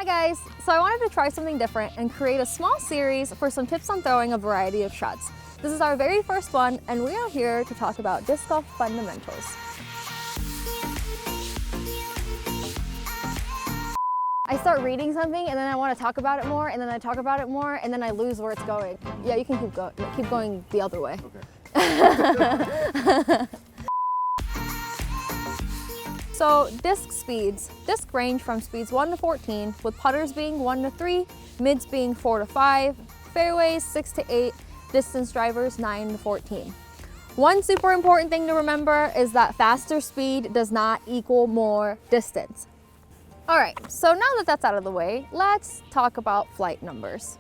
guys, so I wanted to try something different and create a small series for some tips on throwing a variety of shots. This is our very first one, and we are here to talk about disc golf fundamentals. I start reading something and then I want to talk about it more, and then I talk about it more, and then I lose where it's going. Yeah, you can keep going the other way. Okay. So disc speeds. Disc range from speeds 1 to 14, with putters being 1 to 3, mids being 4 to 5, fairways 6 to 8, distance drivers 9 to 14. One super important thing to remember is that faster speed does not equal more distance. All right, so now that that's out of the way, let's talk about flight numbers.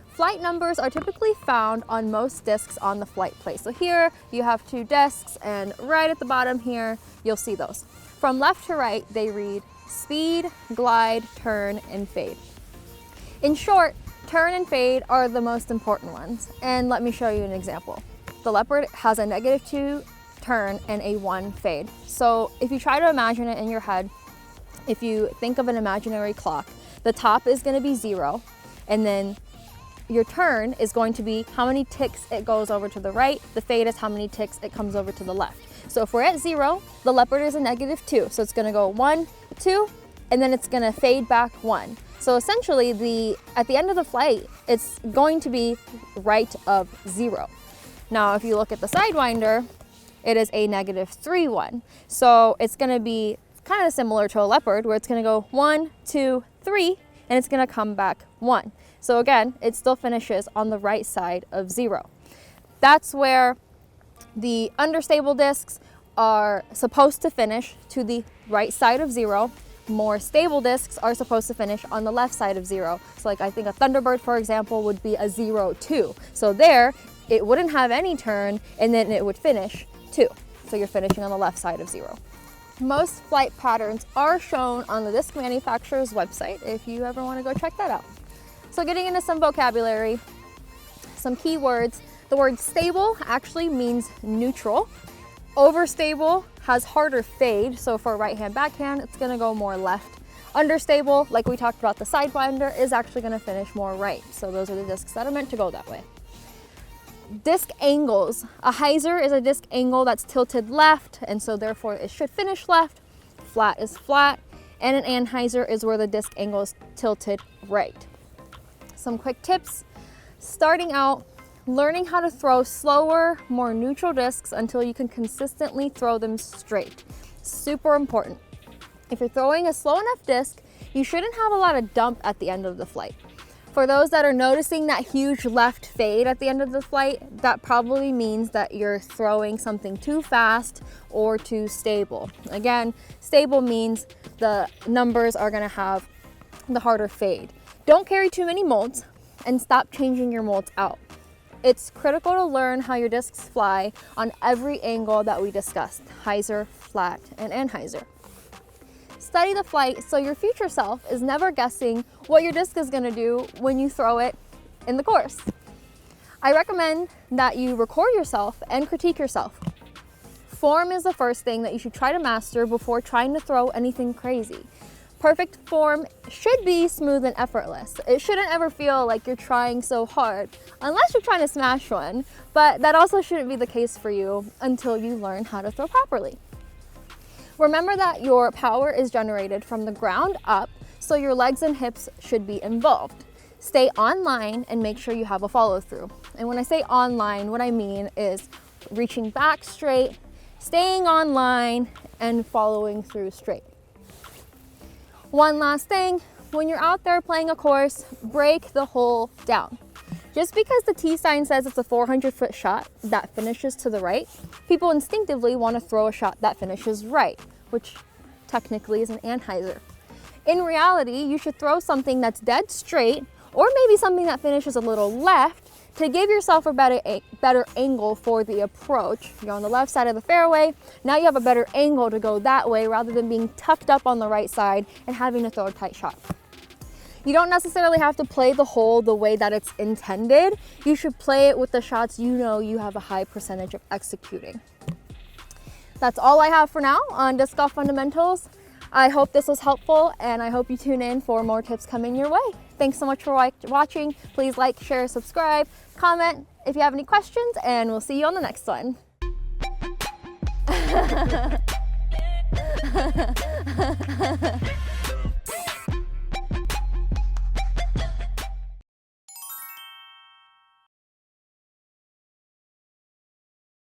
Flight numbers are typically found on most discs on the flight plate. So here you have 2 discs, and right at the bottom here, you'll see those. From left to right, they read speed, glide, turn, and fade. In short, turn and fade are the most important ones. And let me show you an example. The Leopard has a -2 turn and a 1 fade. So if you try to imagine it in your head, if you think of an imaginary clock, the top is going to be 0, and then your turn is going to be how many ticks it goes over to the right. The fade is how many ticks it comes over to the left. So if we're at 0, the Leopard is a -2. So it's going to go 1, 2, and then it's going to fade back 1. So essentially, at the end of the flight, it's going to be right of 0. Now, if you look at the Sidewinder, it is a -3, 1. So it's going to be kind of similar to a Leopard, where it's going to go 1, 2, 3, and it's going to come back 1. So again, it still finishes on the right side of 0. That's where the understable discs are supposed to finish to the right side of 0. More stable discs are supposed to finish on the left side of 0. So like I think a Thunderbird, for example, would be a 0, 2. So there, it wouldn't have any turn, and then it would finish 2. So you're finishing on the left side of 0. Most flight patterns are shown on the disc manufacturer's website if you ever want to go check that out. So getting into some vocabulary, some key words. The word stable actually means neutral. Overstable has harder fade, so for right-hand backhand, it's going to go more left. Understable, like we talked about the Sidewinder, is actually going to finish more right. So those are the discs that are meant to go that way. Disc angles. A hyzer is a disc angle that's tilted left, and so therefore it should finish left. Flat is flat, and an anhyzer is where the disc angle is tilted right. Some quick tips. Starting out, learning how to throw slower, more neutral discs until you can consistently throw them straight. Super important. If you're throwing a slow enough disc, you shouldn't have a lot of dump at the end of the flight. For those that are noticing that huge left fade at the end of the flight, that probably means that you're throwing something too fast or too stable. Again, stable means the numbers are going to have the harder fade. Don't carry too many molds, and stop changing your molds out. It's critical to learn how your discs fly on every angle that we discussed: hyzer, flat, and anhyzer. Study the flight so your future self is never guessing what your disc is going to do when you throw it in the course. I recommend that you record yourself and critique yourself. Form is the first thing that you should try to master before trying to throw anything crazy. Perfect form should be smooth and effortless. It shouldn't ever feel like you're trying so hard, unless you're trying to smash one, but that also shouldn't be the case for you until you learn how to throw properly. Remember that your power is generated from the ground up, so your legs and hips should be involved. Stay online and make sure you have a follow through. And when I say online, what I mean is reaching back straight, staying online, and following through straight. One last thing, when you're out there playing a course, break the hole down. Just because the T sign says it's a 400-foot shot that finishes to the right, people instinctively want to throw a shot that finishes right, which technically is an anhyzer. In reality, you should throw something that's dead straight, or maybe something that finishes a little left, to give yourself a better angle for the approach. You're on the left side of the fairway, now you have a better angle to go that way rather than being tucked up on the right side and having to throw a tight shot. You don't necessarily have to play the hole the way that it's intended. You should play it with the shots you know you have a high percentage of executing. That's all I have for now on disc golf fundamentals. I hope this was helpful, and I hope you tune in for more tips coming your way. Thanks so much for watching. Please like, share, subscribe, comment if you have any questions, and we'll see you on the next one.